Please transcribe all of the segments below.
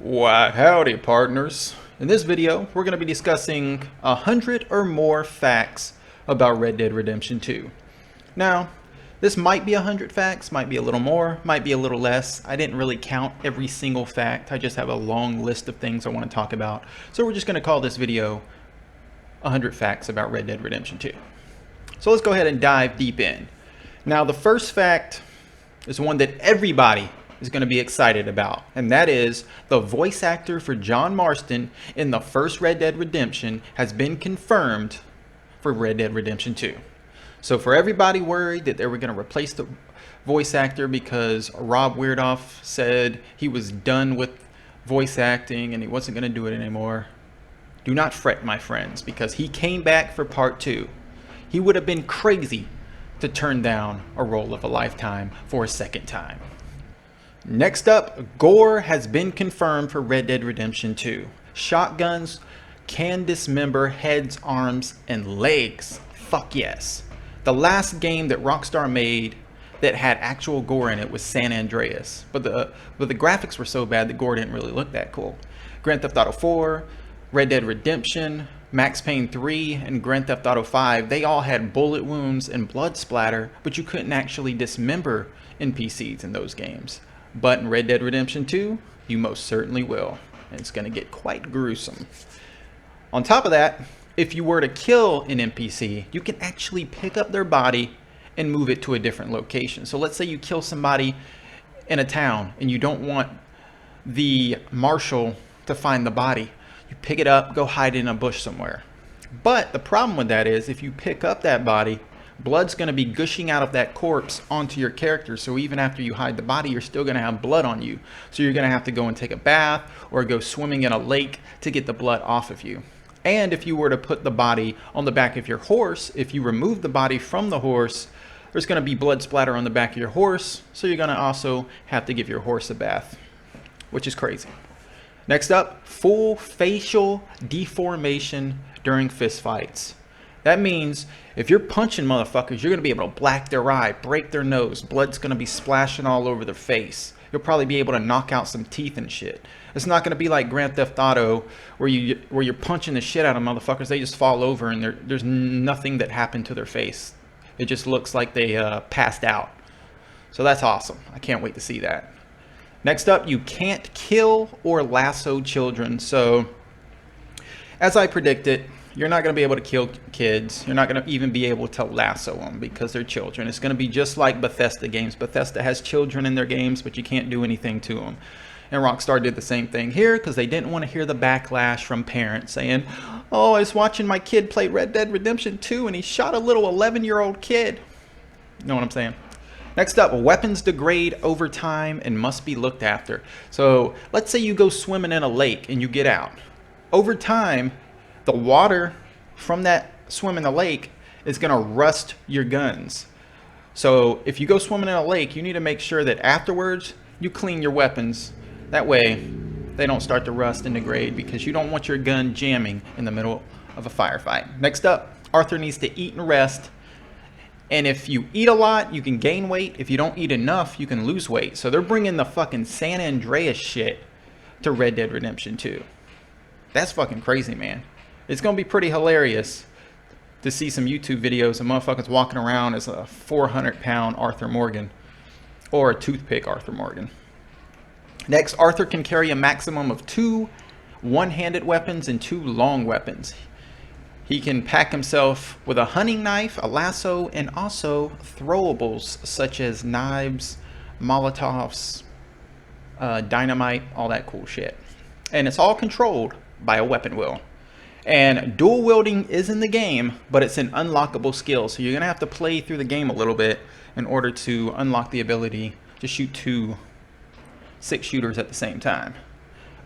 Why howdy partners. In this video we're going to be discussing 100 or more facts about Red Dead Redemption 2. Now this might be 100 facts, might be a little more, might be a little less. I didn't really count every single fact. I just have a long list of things I want to talk about. So we're just going to call this video 100 facts about Red Dead Redemption 2. So let's go ahead and dive deep in. Now the first fact is one that everybody is going to be excited about, and that is the voice actor for John Marston in the first Red Dead Redemption has been confirmed for Red Dead Redemption 2. So for everybody worried that they were going to replace the voice actor because Rob Weirdoff said he was done with voice acting and he wasn't going to do it anymore, do not fret, my friends, because he came back for part 2. He would have been crazy to turn down a role of a lifetime for a second time. Next up, Gore has been confirmed for Red Dead Redemption 2. Shotguns can dismember heads, arms, and legs. Fuck yes. The last game that Rockstar made that had actual gore in it was San Andreas, but the graphics were so bad that gore didn't really look that cool. Grand Theft Auto 4, Red Dead Redemption, Max Payne 3, and Grand Theft Auto 5, they all had bullet wounds and blood splatter, but you couldn't actually dismember NPCs in those games. But in Red Dead Redemption 2, you most certainly will. And it's going to get quite gruesome. On top of that, if you were to kill an NPC, you can actually pick up their body and move it to a different location. So let's say you kill somebody in a town and you don't want the marshal to find the body. You pick it up, go hide it in a bush somewhere. But the problem with that is if you pick up that body, blood's going to be gushing out of that corpse onto your character. So even after you hide the body, you're still going to have blood on you. So you're going to have to go and take a bath or go swimming in a lake to get the blood off of you. And if you were to put the body on the back of your horse, if you remove the body from the horse, there's going to be blood splatter on the back of your horse. So you're going to also have to give your horse a bath, which is crazy. Next up, full facial deformation during fistfights. That means if you're punching motherfuckers, you're going to be able to black their eye, break their nose. Blood's going to be splashing all over their face. You'll probably be able to knock out some teeth and shit. It's not going to be like Grand Theft Auto where you're punching the shit out of motherfuckers. They just fall over and there's nothing that happened to their face. It just looks like they passed out. So that's awesome. I can't wait to see that. Next up, you can't kill or lasso children. So as I predicted, you're not going to be able to kill kids. You're not going to even be able to lasso them because they're children. It's going to be just like Bethesda games. Bethesda has children in their games, but you can't do anything to them. And Rockstar did the same thing here because they didn't want to hear the backlash from parents saying, oh, I was watching my kid play Red Dead Redemption 2 and he shot a little 11-year-old kid. You know what I'm saying? Next up, weapons degrade over time and must be looked after. So let's say you go swimming in a lake and you get out. Over time, the water from that swim in the lake is going to rust your guns. So if you go swimming in a lake, you need to make sure that afterwards you clean your weapons. That way they don't start to rust and degrade because you don't want your gun jamming in the middle of a firefight. Next up, Arthur needs to eat and rest. And if you eat a lot, you can gain weight. If you don't eat enough, you can lose weight. So they're bringing the fucking San Andreas shit to Red Dead Redemption 2. That's fucking crazy, man. It's going to be pretty hilarious to see some YouTube videos of motherfuckers walking around as a 400-pound Arthur Morgan or a toothpick Arthur Morgan. Next, Arthur can carry a maximum of 2 one-handed weapons and 2 long weapons. He can pack himself with a hunting knife, a lasso, and also throwables such as knives, Molotovs, Dynamite, all that cool shit. And it's all controlled by a weapon wheel. And dual wielding is in the game, but it's an unlockable skill. So you're going to have to play through the game a little bit in order to unlock the ability to shoot 2 6-shooters at the same time.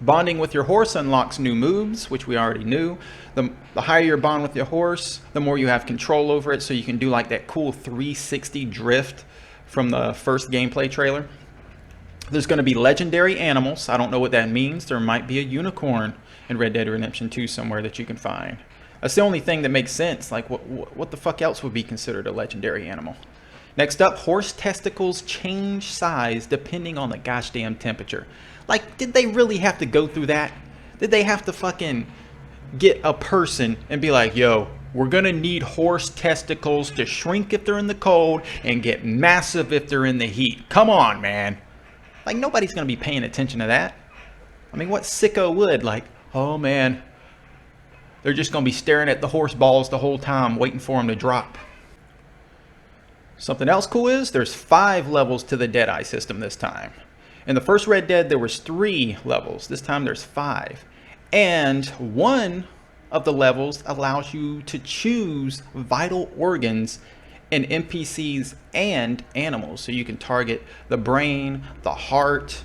Bonding with your horse unlocks new moves, which we already knew. The higher your bond with your horse, the more you have control over it. So you can do like that cool 360 drift from the first gameplay trailer. There's going to be legendary animals. I don't know what that means. There might be a unicorn in Red Dead Redemption 2 somewhere that you can find. That's the only thing that makes sense. Like what the fuck else would be considered a legendary animal? Next up, horse testicles change size depending on the goddamn temperature. Like, did they really have to go through that? Did they have to fucking get a person and be like, yo, we're gonna need horse testicles to shrink if they're in the cold and get massive if they're in the heat? Come on, man. Like, nobody's gonna be paying attention to that. I mean, what sicko would? Like, oh man, they're just gonna be staring at the horse balls the whole time waiting for them to drop. Something else cool is there's 5 levels to the Deadeye system this time. In the first Red Dead, there was 3 levels. This time there's 5. And one of the levels allows you to choose vital organs in NPCs and animals. So you can target the brain, the heart,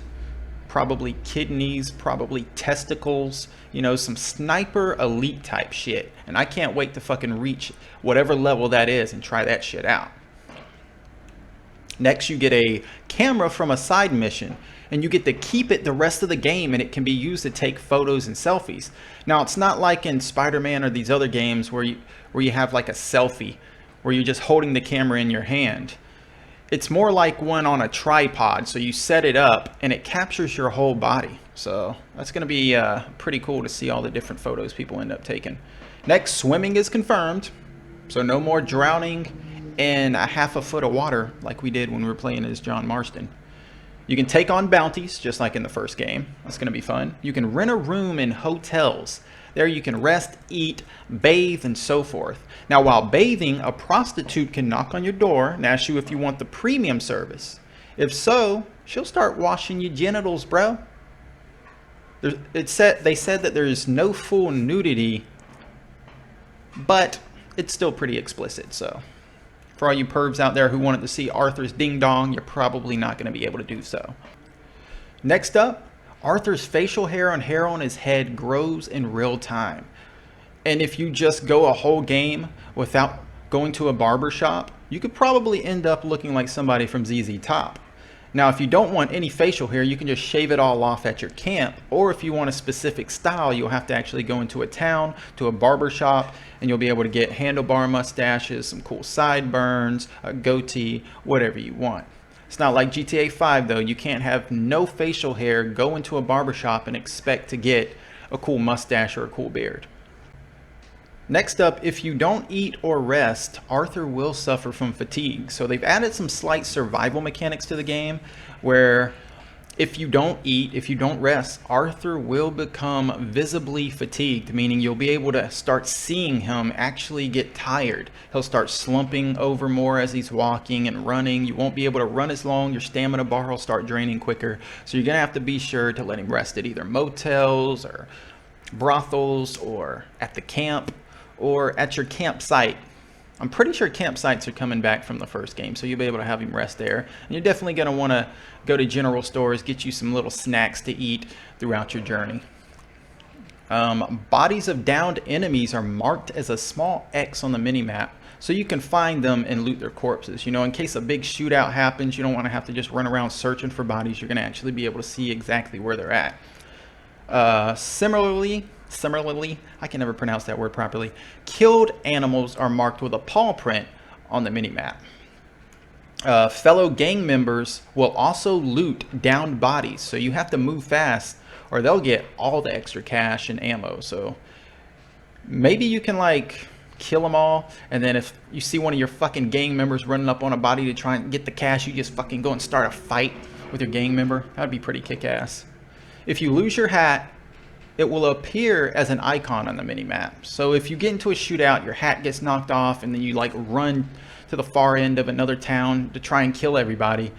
probably kidneys, probably testicles, you know, some sniper elite type shit. And I can't wait to fucking reach whatever level that is and try that shit out. Next, you get a camera from a side mission, and you get to keep it the rest of the game, and it can be used to take photos and selfies. Now, it's not like in Spider-Man or these other games where you have like a selfie, where you're just holding the camera in your hand. It's more like one on a tripod, so you set it up, and it captures your whole body. So that's going to be pretty cool to see all the different photos people end up taking. Next, swimming is confirmed, so no more drowning in a half a foot of water like we did when we were playing as John Marston. You can take on bounties just like in the first game. That's going to be fun. You can rent a room in hotels. There you can rest, eat, bathe, and so forth. Now, while bathing, a prostitute can knock on your door and ask you if you want the premium service. If so, she'll start washing your genitals, bro. They said that there is no full nudity, but it's still pretty explicit, so for all you pervs out there who wanted to see Arthur's ding dong, you're probably not going to be able to do so. Next up, Arthur's facial hair on his head grows in real time. And if you just go a whole game without going to a barber shop, you could probably end up looking like somebody from ZZ Top. Now, if you don't want any facial hair, you can just shave it all off at your camp. Or if you want a specific style, you'll have to actually go into a town, to a barber shop, and you'll be able to get handlebar mustaches, some cool sideburns, a goatee, whatever you want. It's not like GTA 5 though. You can't have no facial hair, go into a barber shop, and expect to get a cool mustache or a cool beard. Next up, if you don't eat or rest, Arthur will suffer from fatigue. So they've added some slight survival mechanics to the game where if you don't eat, if you don't rest, Arthur will become visibly fatigued, meaning you'll be able to start seeing him actually get tired. He'll start slumping over more as he's walking and running. You won't be able to run as long. Your stamina bar will start draining quicker. So you're going to have to be sure to let him rest at either motels or brothels or at the camp or at your campsite. I'm pretty sure campsites are coming back from the first game, so you'll be able to have him rest there. And you're definitely going to want to go to general stores, get you some little snacks to eat throughout your journey. Bodies of downed enemies are marked as a small X on the minimap, so you can find them and loot their corpses. You know, in case a big shootout happens, you don't want to have to just run around searching for bodies. You're going to actually be able to see exactly where they're at. Similarly, I can never pronounce that word properly, killed animals are marked with a paw print on the minimap. Fellow gang members will also loot downed bodies, so you have to move fast or they'll get all the extra cash and ammo. So maybe you can like kill them all, and then if you see one of your fucking gang members running up on a body to try and get the cash, you just fucking go and start a fight with your gang member. That'd be pretty kick-ass. If you lose your hat, it will appear as an icon on the minimap. So if you get into a shootout, your hat gets knocked off, and then you like run to the far end of another town to try and kill everybody,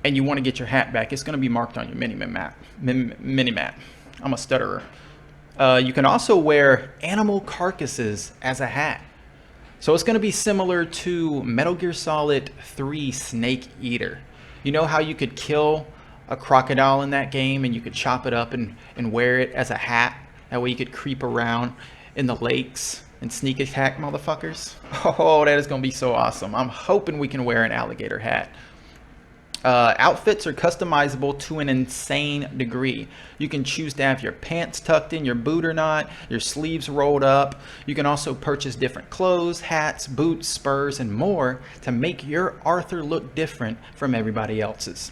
and you want to get your hat back, it's going to be marked on your minimap. I'm a stutterer. You can also wear animal carcasses as a hat. So it's going to be similar to Metal Gear Solid 3 Snake Eater. You know how you could kill a crocodile in that game and you could chop it up and wear it as a hat? That way you could creep around in the lakes and sneak attack motherfuckers. Oh, that is going to be so awesome. I'm hoping we can wear an alligator hat. Outfits are customizable to an insane degree. You can choose to have your pants tucked in your boot or not, your sleeves rolled up. You can also purchase different clothes, hats, boots, spurs, and more to make your Arthur look different from everybody else's.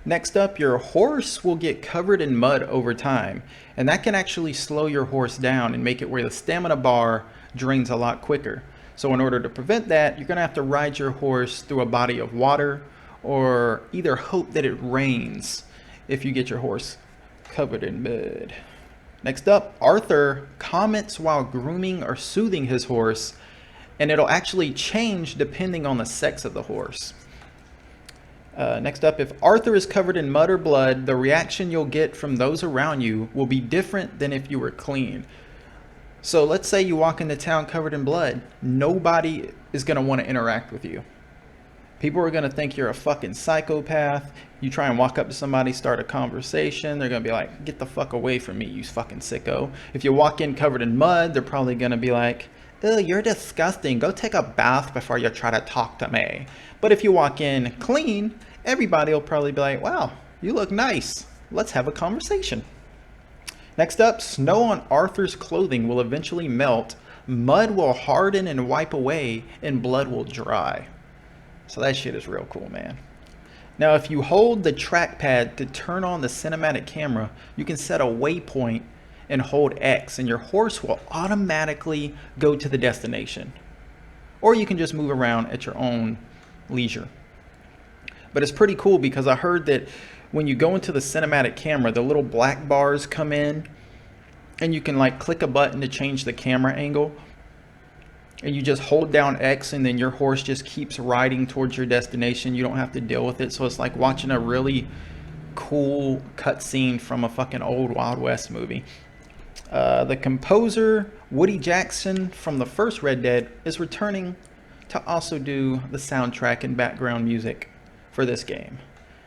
Next up, your horse will get covered in mud over time, and that can actually slow your horse down and make it where the stamina bar drains a lot quicker. So in order to prevent that, you're going to have to ride your horse through a body of water or either hope that it rains if you get your horse covered in mud. Next up, Arthur comments while grooming or soothing his horse, and it'll actually change depending on the sex of the horse. Next up, if Arthur is covered in mud or blood, the reaction you'll get from those around you will be different than if you were clean. So let's say you walk into town covered in blood. Nobody is going to want to interact with you. People are going to think you're a fucking psychopath. You try and walk up to somebody, start a conversation, they're going to be like, get the fuck away from me, you fucking sicko. If you walk in covered in mud, they're probably going to be like, oh, you're disgusting. Go take a bath before you try to talk to me. But if you walk in clean, everybody will probably be like, wow, you look nice. Let's have a conversation. Next up, snow on Arthur's clothing will eventually melt, mud will harden and wipe away, and blood will dry. So that shit is real cool, man. Now, if you hold the trackpad to turn on the cinematic camera, you can set a waypoint and hold X, and your horse will automatically go to the destination. Or you can just move around at your own leisure. But it's pretty cool because I heard that when you go into the cinematic camera, the little black bars come in and you can like click a button to change the camera angle, and you just hold down X and then your horse just keeps riding towards your destination. You don't have to deal with it. So it's like watching a really cool cutscene from a fucking old Wild West movie. The composer Woody Jackson from the first Red Dead is returning to also do the soundtrack and background music for this game.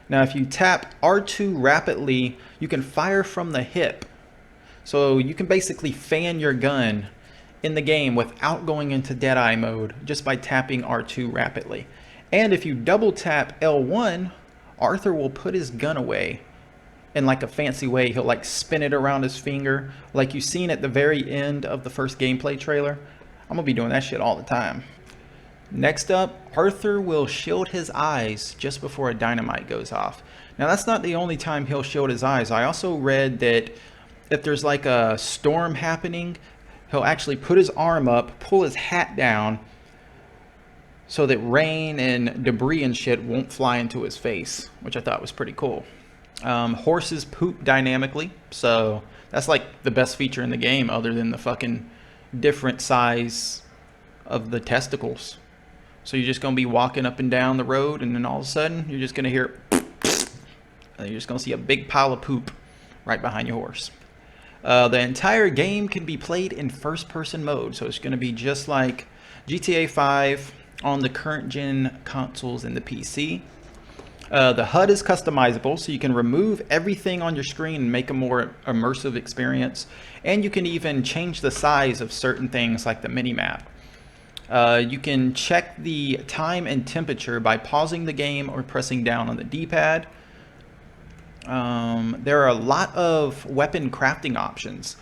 Now, if you tap R2 rapidly, you can fire from the hip. So you can basically fan your gun in the game without going into Deadeye mode just by tapping R2 rapidly. And if you double tap L1, Arthur will put his gun away in like a fancy way. He'll like spin it around his finger like you've seen at the very end of the first gameplay trailer. I'm gonna be doing that shit all the time. Next up, Arthur will shield his eyes just before a dynamite goes off. Now that's not the only time he'll shield his eyes. I also read that if there's like a storm happening, he'll actually put his arm up, pull his hat down so that rain and debris and shit won't fly into his face, which I thought was pretty cool. Horses poop dynamically, so that's like the best feature in the game other than the fucking different size of the testicles. So you're just going to be walking up and down the road, and then all of a sudden you're just going to hear and you're just going to see a big pile of poop right behind your horse. The entire game can be played in first-person mode, so it's going to be just like GTA 5 on the current gen consoles and the PC. The HUD is customizable, so you can remove everything on your screen and make a more immersive experience. And you can even change the size of certain things like the mini-map. You can check the time and temperature by pausing the game or pressing down on the D-pad. There are a lot of weapon crafting options.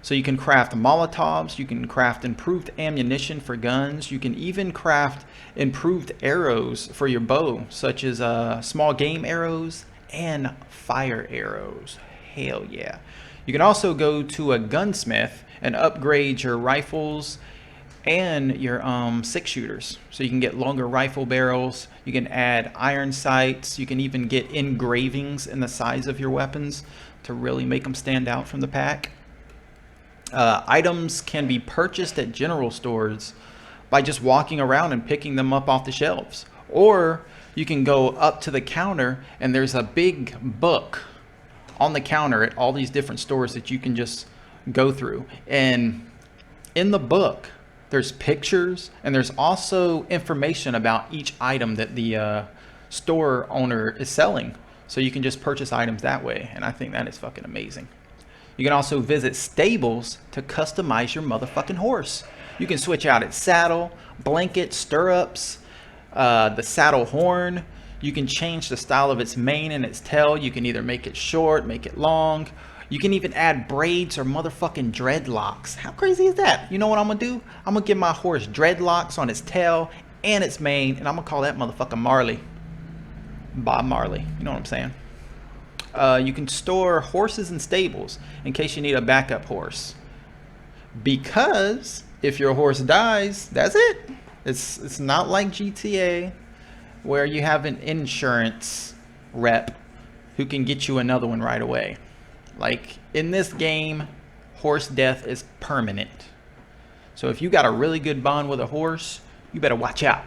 So you can craft Molotovs, you can craft improved ammunition for guns, you can even craft improved arrows for your bow, such as small game arrows and fire arrows. Hell yeah. You can also go to a gunsmith and upgrade your rifles and your 6-shooters. So you can get longer rifle barrels, you can add iron sights, you can even get engravings in the size of your weapons to really make them stand out from the pack. Items can be purchased at general stores by just walking around and picking them up off the shelves. Or you can go up to the counter and there's a big book on the counter at all these different stores that you can just go through. And in the book, there's pictures and there's also information about each item that the store owner is selling. So you can just purchase items that way. And I think that is fucking amazing. You can also visit stables to customize your motherfucking horse. You can switch out its saddle, blanket, stirrups, the saddle horn. You can change the style of its mane and its tail. You can either make it short, make it long. You can even add braids or motherfucking dreadlocks. How crazy is that? You know what I'm gonna do? I'm gonna give my horse dreadlocks on its tail and its mane, and I'm gonna call that motherfucker Marley. Bob Marley. You know what I'm saying? You can store horses in stables in case you need a backup horse. Because if your horse dies, that's it. It's not like GTA where you have an insurance rep who can get you another one right away. Like in this game, horse death is permanent. So if you got a really good bond with a horse, you better watch out.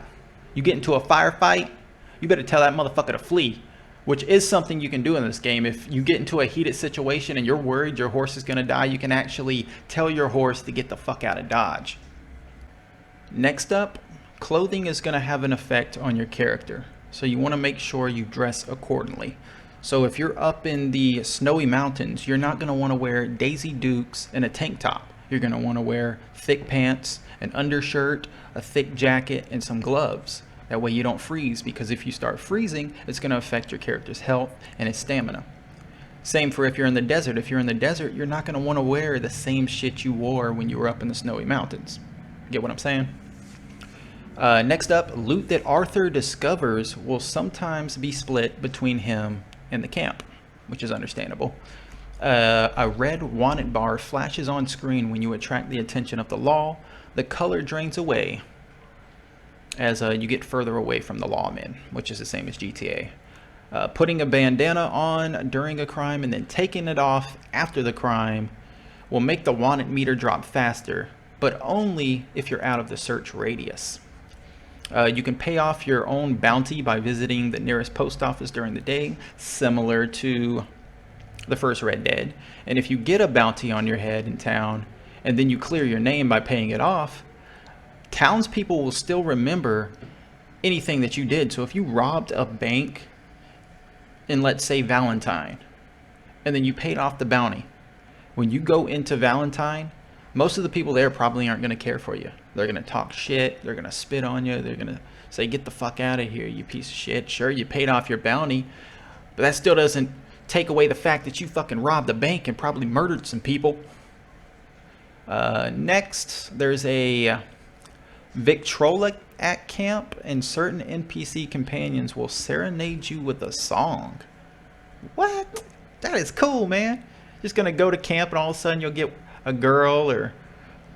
You get into a firefight, you better tell that motherfucker to flee, which is something you can do in this game. If you get into a heated situation and you're worried your horse is going to die, you can actually tell your horse to get the fuck out of Dodge. Next up, clothing is going to have an effect on your character. So you want to make sure you dress accordingly. So if you're up in the snowy mountains, you're not going to want to wear Daisy Dukes and a tank top. You're going to want to wear thick pants, an undershirt, a thick jacket, and some gloves. That way you don't freeze, because if you start freezing, it's going to affect your character's health and his stamina. Same for if you're in the desert. If you're in the desert, you're not going to want to wear the same shit you wore when you were up in the snowy mountains. Get what I'm saying? Next up, loot that Arthur discovers will sometimes be split between him and the camp, which is understandable. A red wanted bar flashes on screen when you attract the attention of the law. The color drains away as you get further away from the lawmen, which is the same as GTA. Putting a bandana on during a crime and then taking it off after the crime will make the wanted meter drop faster, but only if you're out of the search radius. You can pay off your own bounty by visiting the nearest post office during the day, similar to the first Red Dead. And if you get a bounty on your head in town and then you clear your name by paying it off, townspeople will still remember anything that you did. So if you robbed a bank in, let's say, Valentine, and then you paid off the bounty, when you go into Valentine, most of the people there probably aren't going to care for you. They're going to talk shit. They're going to spit on you. They're going to say, get the fuck out of here, you piece of shit. Sure, you paid off your bounty, but that still doesn't take away the fact that you fucking robbed a bank and probably murdered some people. Next, there's a Victrola at camp, and certain NPC companions will serenade you with a song. What? That is cool, man. Just gonna go to camp and all of a sudden you'll get a girl or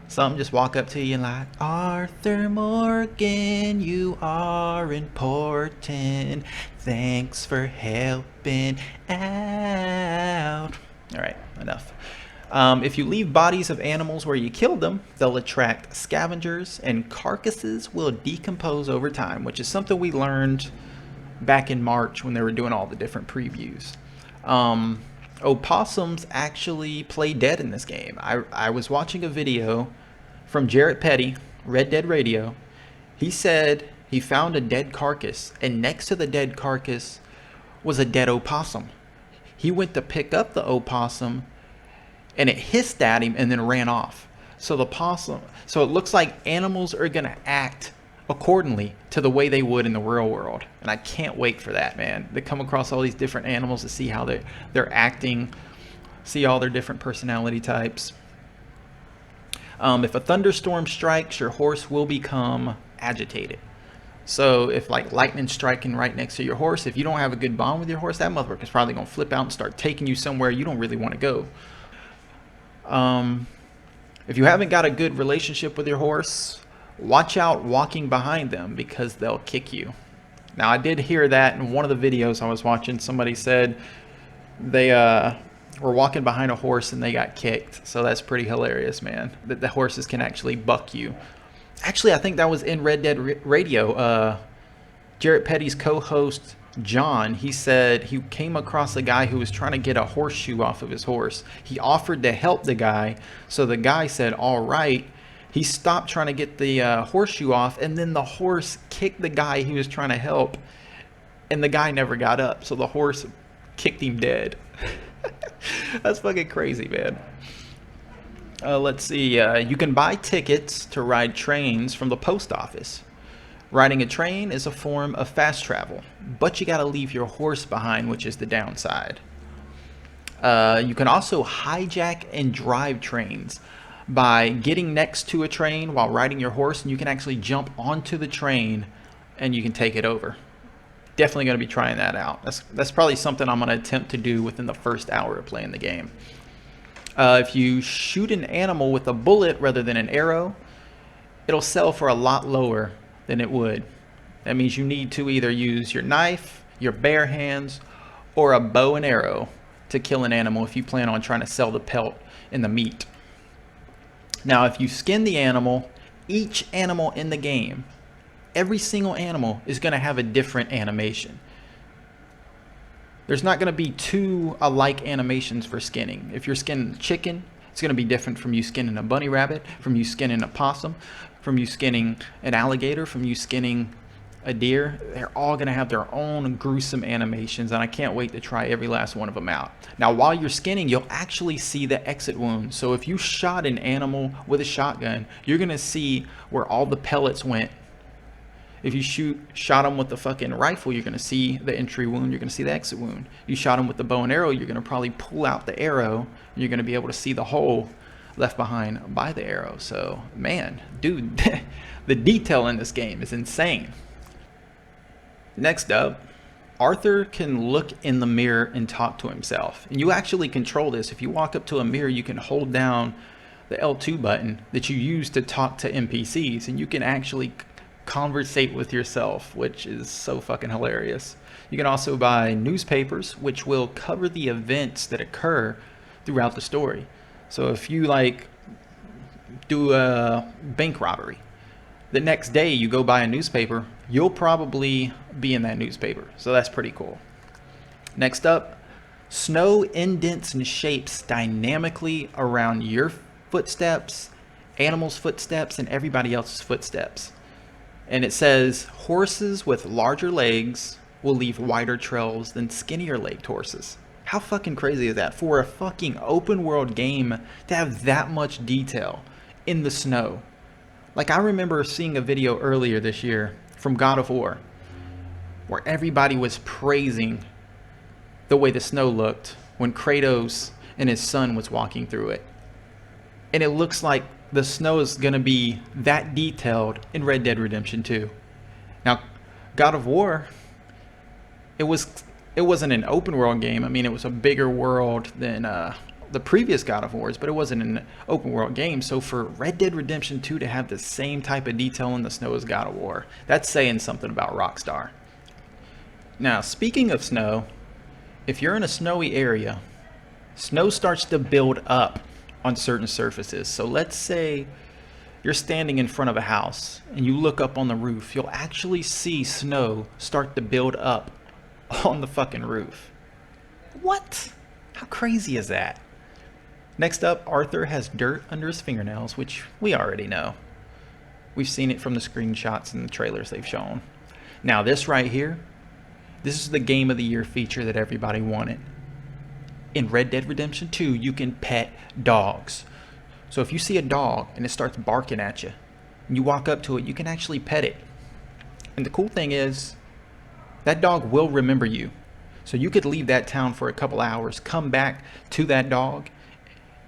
something just walk up to you and like, Arthur Morgan, you are important. Thanks for helping out. All right, enough. If you leave bodies of animals where you killed them, they'll attract scavengers, and carcasses will decompose over time, which is something we learned back in March when they were doing all the different previews. Opossums actually play dead in this game. I was watching a video from Jarrett Petty, Red Dead Radio. He said he found a dead carcass, and next to the dead carcass was a dead opossum. He went to pick up the opossum, and it hissed at him and then ran off. So it looks like animals are gonna act accordingly to the way they would in the real world. And I can't wait for that, man. They come across all these different animals to see how they're acting, see all their different personality types. If a thunderstorm strikes, your horse will become agitated. So if like lightning striking right next to your horse, if you don't have a good bond with your horse, that motherfucker's probably gonna flip out and start taking you somewhere you don't really want to go. If you haven't got a good relationship with your horse, watch out walking behind them because they'll kick you. Now, I did hear that in one of the videos I was watching. Somebody said they were walking behind a horse and they got kicked. So that's pretty hilarious, man. That the horses can actually buck you. Actually, I think that was in Red Dead Radio. Jarrett Petty's co-host, John, he said he came across a guy who was trying to get a horseshoe off of his horse. He offered to help the guy. So the guy said, all right. He stopped trying to get the horseshoe off, and then the horse kicked the guy he was trying to help, and the guy never got up. So the horse kicked him dead. That's fucking crazy, man. Let's see. You can buy tickets to ride trains from the post office. Riding a train is a form of fast travel, but you got to leave your horse behind, which is the downside. You can also hijack and drive trains by getting next to a train while riding your horse, and you can actually jump onto the train and you can take it over. definitely going to be trying that out. That's probably something I'm going to attempt to do within the first hour of playing the game. If you shoot an animal with a bullet rather than an arrow, it'll sell for a lot lower than it would. That means you need to either use your knife, your bare hands, or a bow and arrow to kill an animal if you plan on trying to sell the pelt and the meat. Now, if you skin the animal, each animal in the game, every single animal is going to have a different animation. There's not going to be two alike animations for skinning. If you're skinning chicken, it's going to be different from you skinning a bunny rabbit, from you skinning a possum, from you skinning an alligator, from you skinning a deer. They're all going to have their own gruesome animations, and I can't wait to try every last one of them out. Now, while you're skinning, you'll actually see the exit wound. So if you shot an animal with a shotgun, you're going to see where all the pellets went. If you shot them with the fucking rifle, you're going to see the entry wound, you're going to see the exit wound. You shot them with the bow and arrow, you're going to probably pull out the arrow, and you're going to be able to see the hole left behind by the arrow. So, man, dude, the detail in this game is insane. Next up, Arthur can look in the mirror and talk to himself. And you actually control this. If you walk up to a mirror, you can hold down the L2 button that you use to talk to NPCs, and you can actually conversate with yourself, which is so fucking hilarious. You can also buy newspapers, which will cover the events that occur throughout the story. So if you like do a bank robbery, the next day you go buy a newspaper, you'll probably be in that newspaper. So that's pretty cool. Next up, snow indents and shapes dynamically around your footsteps, animals' footsteps, and everybody else's footsteps. And it says horses with larger legs will leave wider trails than skinnier legged horses. How fucking crazy is that for a fucking open world game to have that much detail in the snow? Like, I remember seeing a video earlier this year from God of War where everybody was praising the way the snow looked when Kratos and his son was walking through it. And it looks like the snow is going to be that detailed in Red Dead Redemption 2. Now, God of War, it wasn't an open world game. I mean, it was a bigger world than the previous God of Wars, but it wasn't an open world game. So for Red Dead Redemption 2 to have the same type of detail in the snow as God of War, that's saying something about Rockstar. Now, speaking of snow, if you're in a snowy area, snow starts to build up on certain surfaces. So let's say you're standing in front of a house and you look up on the roof, you'll actually see snow start to build up on the fucking roof. What? How crazy is that? Next up, Arthur has dirt under his fingernails, which we already know. We've seen it from the screenshots and the trailers they've shown. Now this right here, this is the Game of the Year feature that everybody wanted. In Red Dead Redemption 2, you can pet dogs. So if you see a dog and it starts barking at you, and you walk up to it, you can actually pet it. And the cool thing is, that dog will remember you. So you could leave that town for a couple hours, come back to that dog,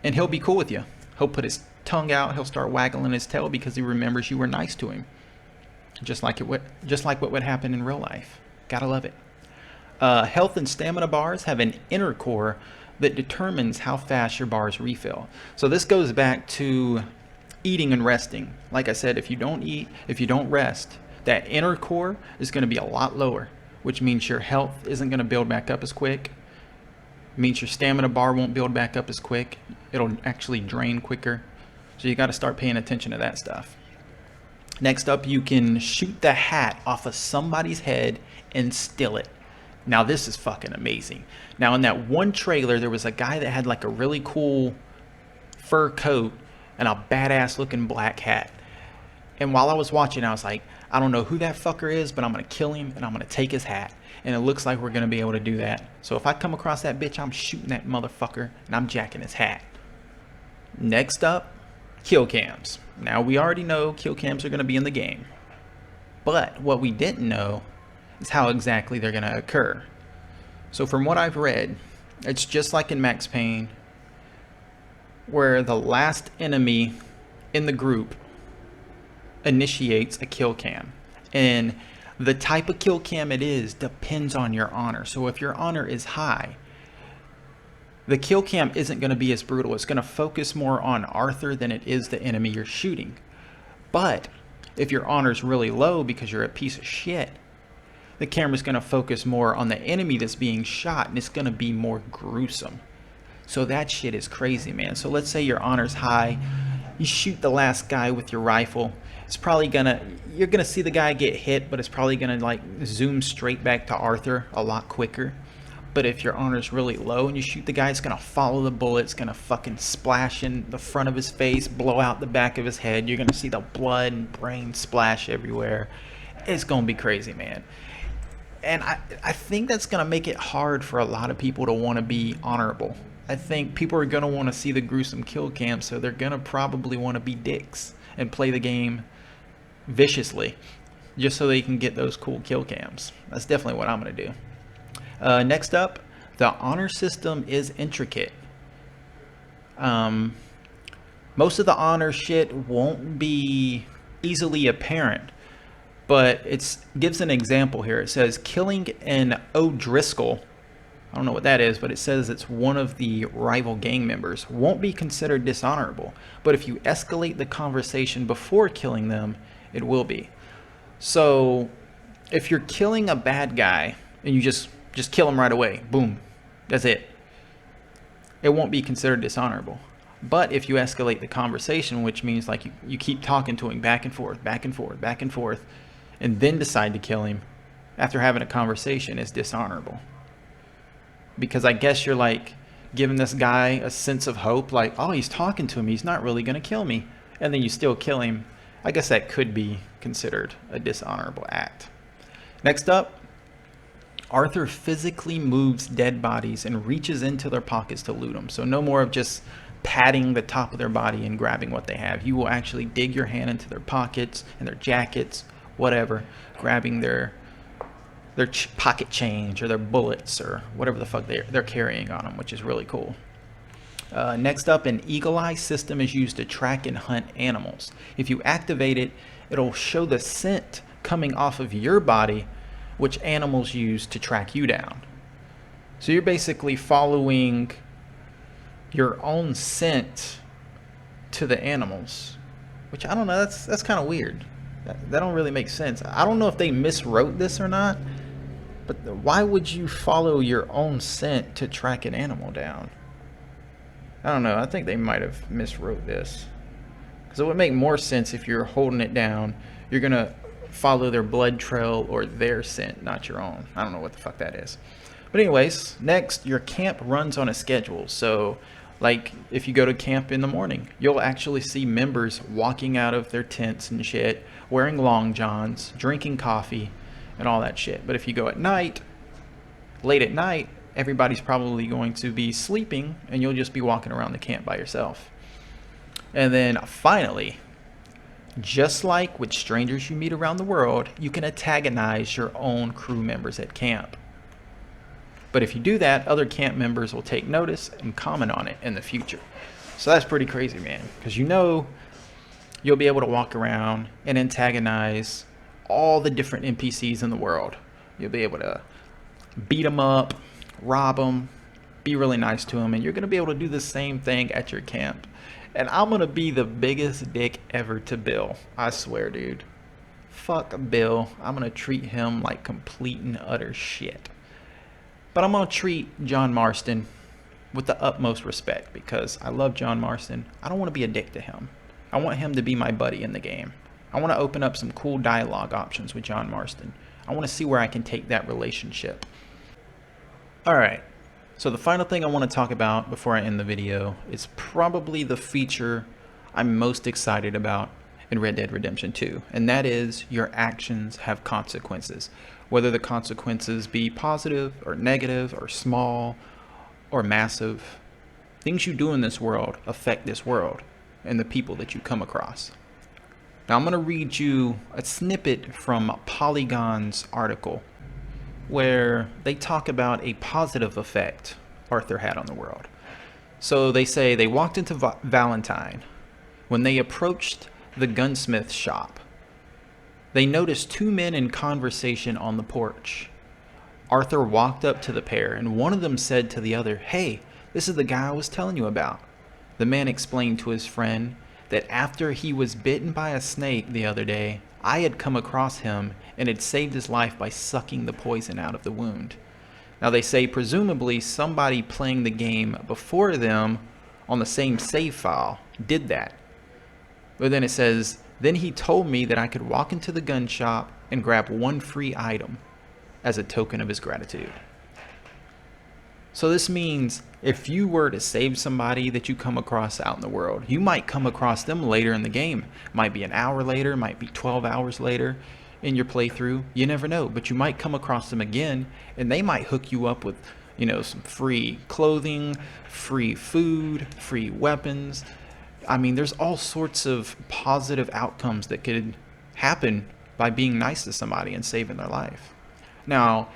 and he'll be cool with you. He'll put his tongue out, he'll start waggling his tail because he remembers you were nice to him. Just like what would happen in real life. Gotta love it. Health and stamina bars have an inner core that determines how fast your bars refill. So this goes back to eating and resting. Like I said, if you don't eat, if you don't rest, that inner core is going to be a lot lower, which means your health isn't going to build back up as quick. It means your stamina bar won't build back up as quick. It'll actually drain quicker. So you got to start paying attention to that stuff. Next up, you can shoot the hat off of somebody's head and steal it. Now this is fucking amazing. Now in that one trailer, there was a guy that had like a really cool fur coat and a badass looking black hat. And while I was watching, I was like, I don't know who that fucker is, but I'm going to kill him and I'm going to take his hat. And it looks like we're going to be able to do that. So if I come across that bitch, I'm shooting that motherfucker and I'm jacking his hat. Next up, Killcams. Now we already know Killcams are going to be in the game. But what we didn't know is how exactly they're going to occur. So from what I've read, it's just like in Max Payne, where the last enemy in the group initiates a kill cam. And The type of kill cam it is depends on your honor. So if your honor is high, the kill cam isn't going to be as brutal. It's going to focus more on Arthur than it is the enemy you're shooting. But if your honor is really low because you're a piece of shit, the camera's going to focus more on the enemy that's being shot, and it's going to be more gruesome. So that shit is crazy, man. So let's say your honor's high. You shoot the last guy with your rifle. It's probably you're gonna see the guy get hit, but it's probably gonna like zoom straight back to Arthur a lot quicker. But if your honor's really low and you shoot the guy, it's gonna follow the bullet. It's gonna fucking splash in the front of his face, blow out the back of his head. You're gonna see the blood and brain splash everywhere. It's gonna be crazy, man. And I think that's gonna make it hard for a lot of people to want to be honorable. I think people are going to want to see the gruesome kill cam, so they're going to probably want to be dicks and play the game viciously just so they can get those cool kill cams. That's definitely what I'm going to do. Next up, the honor system is intricate. Most of the honor shit won't be easily apparent, but it gives an example here. It says killing an O'Driscoll, I don't know what that is, but it says it's one of the rival gang members, won't be considered dishonorable. But if you escalate the conversation before killing them, it will be. So if you're killing a bad guy and you just kill him right away, boom, that's it. It won't be considered dishonorable. But if you escalate the conversation, which means like you keep talking to him back and forth, back and forth, back and forth, and then decide to kill him after having a conversation, it's dishonorable. Because I guess you're like giving this guy a sense of hope, like, oh, he's talking to me, he's not really going to kill me, and then you still kill him. I guess that could be considered a dishonorable act. Next up, Arthur physically moves dead bodies and reaches into their pockets to loot them. So no more of just patting the top of their body and grabbing what they have. You will actually dig your hand into their pockets and their jackets, whatever, grabbing their pocket change or their bullets or whatever the fuck they're carrying on them, which is really cool. Next up, an eagle eye system is used to track and hunt animals. If you activate it, it'll show the scent coming off of your body, which animals use to track you down. So you're basically following your own scent to the animals, which I don't know, that's kind of weird. That don't really make sense. I don't know if they miswrote this or not, but why would you follow your own scent to track an animal down? I don't know. I think they might have miswrote this. Because it would make more sense if you're holding it down. You're going to follow their blood trail or their scent, not your own. I don't know what the fuck that is. But anyways, next, your camp runs on a schedule. So, like, if you go to camp in the morning, you'll actually see members walking out of their tents and shit, wearing long johns, drinking coffee, and all that shit. But if you go at night, late at night, everybody's probably going to be sleeping and you'll just be walking around the camp by yourself. And then finally, just like with strangers you meet around the world, you can antagonize your own crew members at camp. But if you do that, other camp members will take notice and comment on it in the future. So that's pretty crazy, man, because you'll be able to walk around and antagonize all the different NPCs in the world. You'll be able to beat them up, rob them, be really nice to them, and you're going to be able to do the same thing at your camp. And I'm going to be the biggest dick ever to Bill. I swear, dude. Fuck Bill. I'm going to treat him like complete and utter shit. But I'm going to treat John Marston with the utmost respect because I love John Marston. I don't want to be a dick to him. I want him to be my buddy in the game. I want to open up some cool dialogue options with John Marston. I want to see where I can take that relationship. Alright, so the final thing I want to talk about before I end the video is probably the feature I'm most excited about in Red Dead Redemption 2, and that is your actions have consequences. Whether the consequences be positive or negative or small or massive, things you do in this world affect this world and the people that you come across. Now I'm going to read you a snippet from Polygon's article where they talk about a positive effect Arthur had on the world. So they say they walked into Valentine. When they approached the gunsmith shop, They noticed two men in conversation on the porch. Arthur walked up to the pair, and one of them said to the other, "Hey, this is the guy I was telling you about." The man explained to his friend that after he was bitten by a snake the other day, I had come across him and had saved his life by sucking the poison out of the wound. Now they say presumably somebody playing the game before them on the same save file did that. But then it says, then he told me that I could walk into the gun shop and grab one free item as a token of his gratitude. So this means if you were to save somebody that you come across out in the world, you might come across them later in the game. Might be an hour later, might be 12 hours later in your playthrough. You never know, but you might come across them again, and they might hook you up with, some free clothing, free food, free weapons. I mean, there's all sorts of positive outcomes that could happen by being nice to somebody and saving their life. Now,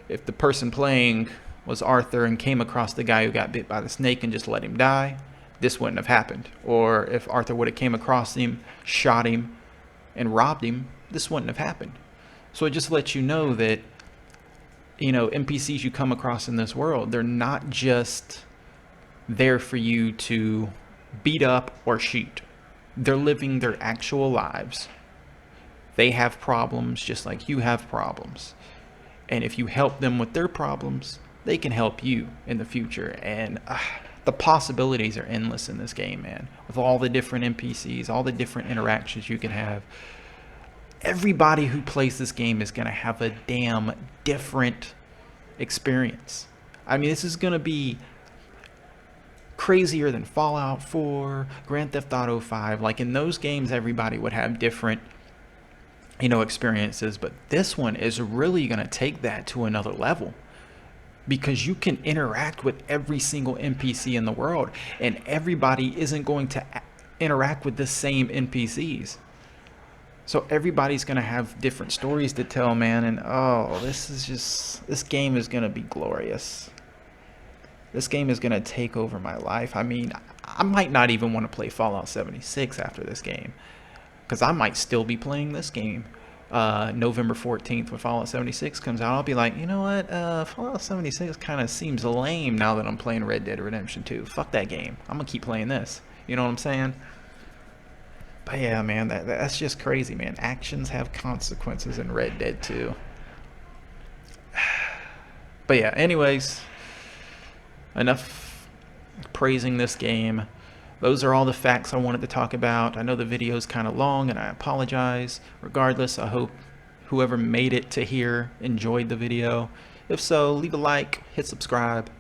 if the person playing was Arthur and came across the guy who got bit by the snake and just let him die, this wouldn't have happened. Or if Arthur would have came across him, shot him, and robbed him, this wouldn't have happened. So it just lets you know that, NPCs you come across in this world, they're not just there for you to beat up or shoot. They're living their actual lives. They have problems just like you have problems. And if you help them with their problems, they can help you in the future. And the possibilities are endless in this game, man. With all the different NPCs, all the different interactions you can have. Everybody who plays this game is going to have a damn different experience. I mean, this is going to be crazier than Fallout 4, Grand Theft Auto 5. Like in those games, everybody would have different experiences, but this one is really going to take that to another level because you can interact with every single NPC in the world, and everybody isn't going to interact with the same NPCs. So everybody's going to have different stories to tell, man, and this game is going to be glorious. This game is going to take over my life. I mean, I might not even want to play Fallout 76 after this game, because I might still be playing this game November 14th when Fallout 76 comes out. I'll be like, you know what? Fallout 76 kind of seems lame now that I'm playing Red Dead Redemption 2. Fuck that game. I'm going to keep playing this. You know what I'm saying? But yeah, man, that's just crazy, man. Actions have consequences in Red Dead 2. But yeah, anyways, enough praising this game. Those are all the facts I wanted to talk about. I know the video is kind of long, and I apologize. Regardless, I hope whoever made it to here enjoyed the video. If so, leave a like, hit subscribe,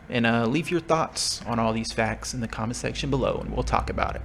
and leave your thoughts on all these facts in the comment section below, and we'll talk about it.